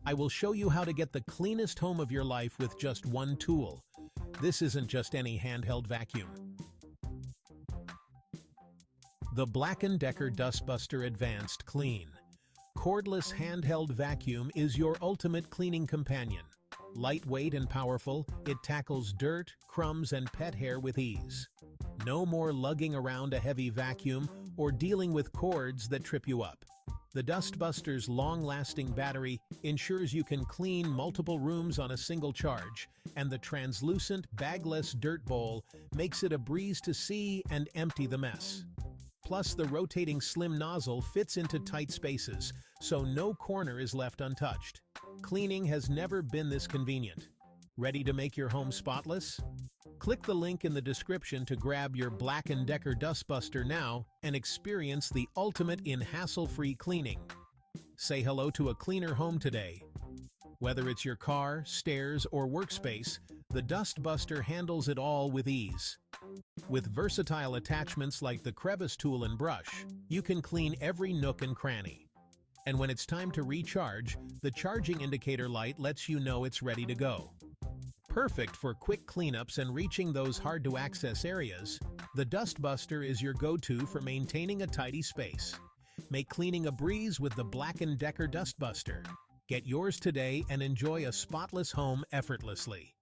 I will show you how to get the cleanest home of your life with just one tool. This isn't just any handheld vacuum. The Black+Decker Dustbuster Advanced Clean Cordless handheld vacuum is your ultimate cleaning companion. Lightweight and powerful, it tackles dirt, crumbs, and pet hair with ease. No more lugging around a heavy vacuum or dealing with cords that trip you up. The Dustbuster's long-lasting battery ensures you can clean multiple rooms on a single charge, and the translucent, bagless dirt bowl makes it a breeze to see and empty the mess. Plus, the rotating slim nozzle fits into tight spaces, so no corner is left untouched. Cleaning has never been this convenient. Ready to make your home spotless? Click the link in the description to grab your Black+Decker Dustbuster now and experience the ultimate in hassle-free cleaning. Say hello to a cleaner home today. Whether it's your car, stairs, or workspace, the Dustbuster handles it all with ease. With versatile attachments like the crevice tool and brush, you can clean every nook and cranny. And when it's time to recharge, the charging indicator light lets you know it's ready to go. Perfect for quick cleanups and reaching those hard-to-access areas, the Dustbuster is your go-to for maintaining a tidy space. Make cleaning a breeze with the Black+Decker Dustbuster. Get yours today and enjoy a spotless home effortlessly.